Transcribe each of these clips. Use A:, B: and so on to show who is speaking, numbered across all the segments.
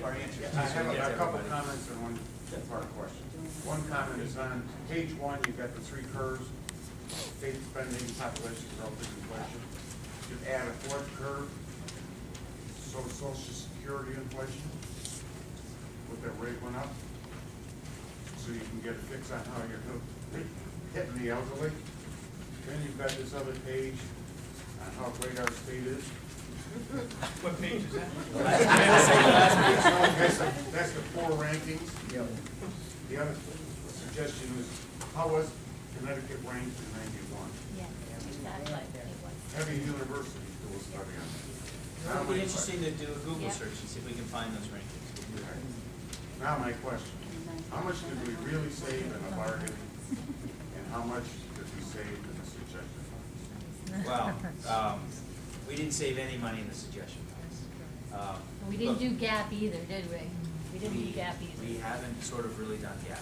A: our answers.
B: Yeah,
A: so
B: I
A: we
B: have
A: get
B: a
A: to
B: couple
A: everybody.
B: comments and one part question. One comment is on page 1, you've got the 3 curves, state spending, population growth, and inflation. You add a 4th curve, so Social Security inflation, with that rate went up, so you can get a fix on how you're hitting the elderly. Then you've got this other page on how great our state is.
C: What page is that?
B: That's the 4 rankings. The other suggestion was, how was Connecticut ranked in 91?
D: Yeah, exactly.
B: Having universities do a study on that.
A: It'll be interesting to do a Google
D: Yeah.
A: search and see if we can find those rankings. We'll do that.
B: Now my question, how much did we really save in the bargain, and how much did we save in the suggestion funds?
A: Well, we didn't save any money in the suggestion funds.
D: We didn't
A: look,
D: do GAP either, did we? We didn't do GAP either.
A: We haven't sort of really done GAP.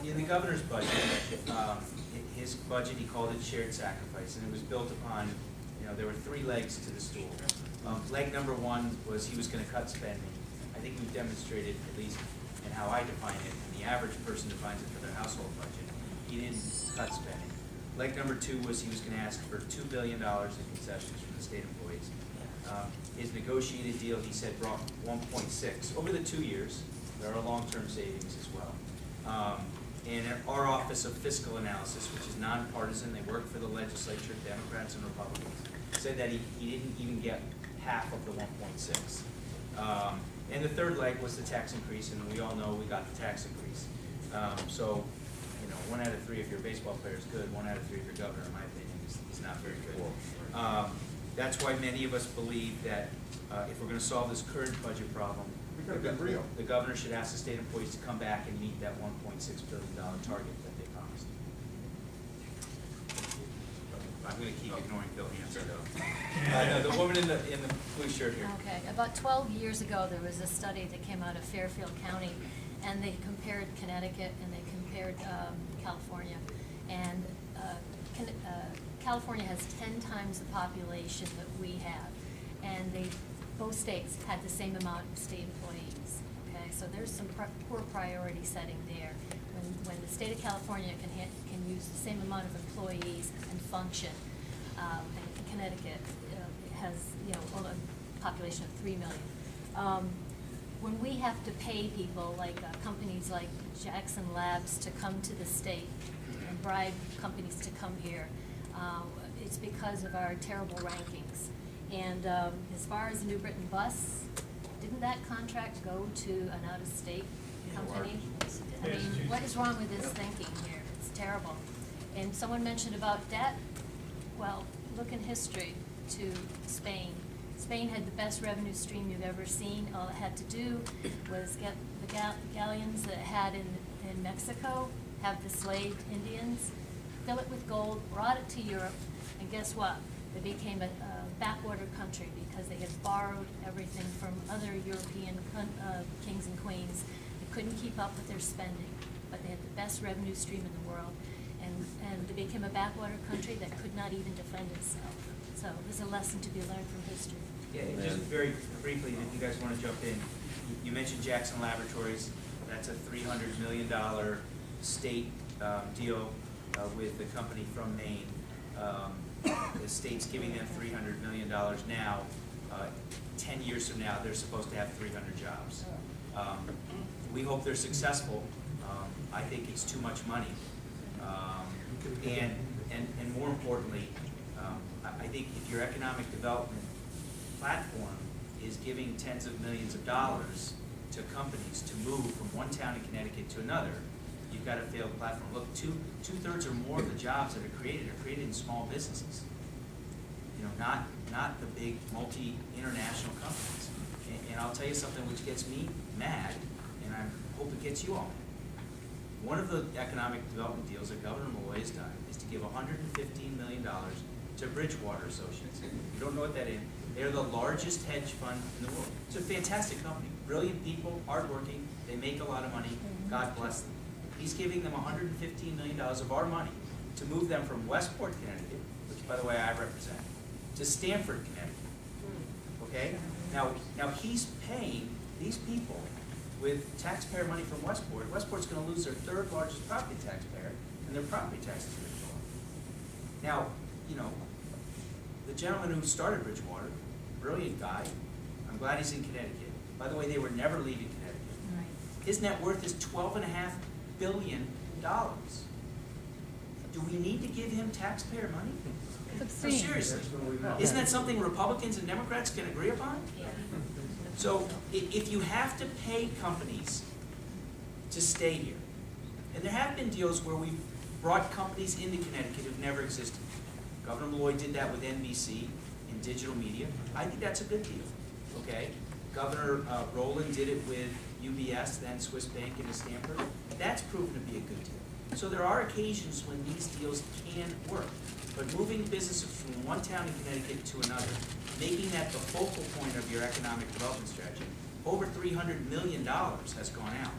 A: In the governor's budget, his budget, he called it shared sacrifice, and it was built upon, there were 3 legs to the stool. Leg number 1 was he was going to cut spending. I think we've demonstrated, at least in how I define it, and the average person defines it for their household budget, he didn't cut spending. Leg number 2 was he was going to ask for $2 billion in concessions from the state employees. His negotiated deal, he said, brought 1.6 over the 2 years. There are long-term savings as well. And our Office of Fiscal Analysis, which is nonpartisan, they work for the legislature, Democrats and Republicans, said that he didn't even get half of the 1.6. And the 3rd leg was the tax increase, and we all know we got the tax increase. So, 1 out of 3 if you're a baseball player is good, 1 out of 3 if you're governor, in my opinion, is not very good. That's why many of us believe that if we're going to solve this current budget problem, the governor should ask the state employees to come back and meet that $1.6 billion target that they promised. I'm going to keep ignoring Bill Hanson, though. The woman in the blue shirt here.
D: Okay, about 12 years ago, there was a study that came out of Fairfield County, and they compared Connecticut and they compared California. And California has 10 times the population that we have, and both states had the same amount of state employees. Okay, so there's some poor priority setting there. When the state of California can use the same amount of employees and function, and Connecticut has a population of 3 million. When we have to pay people like companies like Jackson Labs to come to the state and bribe companies to come here, it's because of our terrible rankings. And as far as the New Britain bus, didn't that contract go to an out-of-state company? I mean, what is wrong with this thinking here? It's terrible. And someone mentioned about debt. Well, look in history to Spain. Spain had the best revenue stream you've ever seen. All it had to do was get the galleons that it had in Mexico, have the slave Indians, fill it with gold, brought it to Europe, and guess what? They became a backwater country because they had borrowed everything from other European kings and queens. They couldn't keep up with their spending, but they had the best revenue stream in the world, and they became a backwater country that could not even defend itself. So there's a lesson to be learned from history.
A: Yeah, and just very briefly, if you guys want to jump in, you mentioned Jackson Laboratories. That's a $300 million state deal with the company from Maine. The state's giving them $300 million now. 10 years from now, they're supposed to have 300 jobs. We hope they're successful. I think it's too much money. And more importantly, I think if your economic development platform is giving tens of millions of dollars to companies to move from one town in Connecticut to another, you've got a failed platform. Look, two-thirds or more of the jobs that are created in small businesses. Not the big multi-international companies. And I'll tell you something which gets me mad, and I hope it gets you all mad. One of the economic development deals that Governor Malloy has done is to give $115 million to Bridgewater Associates. You don't know what that is? They're the largest hedge fund in the world. It's a fantastic company. Brilliant people, hardworking, they make a lot of money. God bless them. He's giving them $115 million of our money to move them from Westport, Connecticut, which by the way I represent, to Stamford, Connecticut. Okay? Now he's paying these people with taxpayer money from Westport. Westport's gonna lose their third largest property taxpayer, and their property taxes are gonna go up. Now, you know, the gentleman who started Bridgewater, brilliant guy, I'm glad he's in Connecticut. By the way, they were never leaving Connecticut.
D: Right.
A: His net worth is $12.5 billion. Do we need to give him taxpayer money? No, seriously. Isn't that something Republicans and Democrats can agree upon?
D: Yeah.
A: So if you have to pay companies to stay here, and there have been deals where we've brought companies into Connecticut who've never existed. Governor Malloy did that with NBC in digital media. I think that's a good deal, okay? Governor Rowland did it with UBS, then Swiss Bank into Stanford. That's proven to be a good deal. So there are occasions when these deals can work. But moving businesses from one town in Connecticut to another, making that the focal point of your economic development strategy, over $300 million has gone out.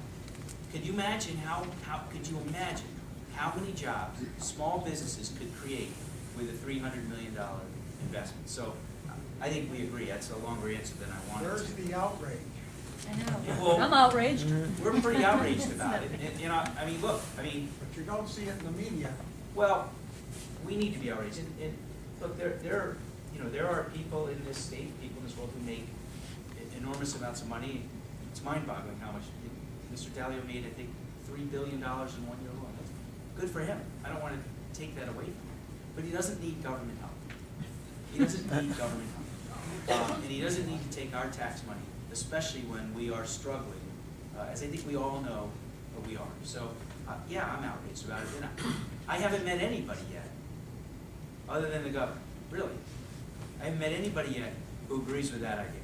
A: Could you imagine how many jobs small businesses could create with a $300 million investment? So I think we agree. That's a longer answer than I wanted.
E: Where's the outrage?
D: I know.
A: Well,
F: I'm outraged.
A: We're pretty outraged about it. And, you know, I mean, look,
E: But you don't see it in the media.
A: well, we need to be outraged. And look, there are people in this state, people in this world who make enormous amounts of money. It's mind-boggling how much. Mr. Dalio made, I think, $3 billion in 1 year alone. That's good for him. I don't want to take that away from him. But he doesn't need government help. He doesn't need government help. And he doesn't need to take our tax money, especially when we are struggling, as I think we all know we are. So, yeah, I'm outraged about it. And I haven't met anybody yet, other than the governor, really. I haven't met anybody yet who agrees with that idea.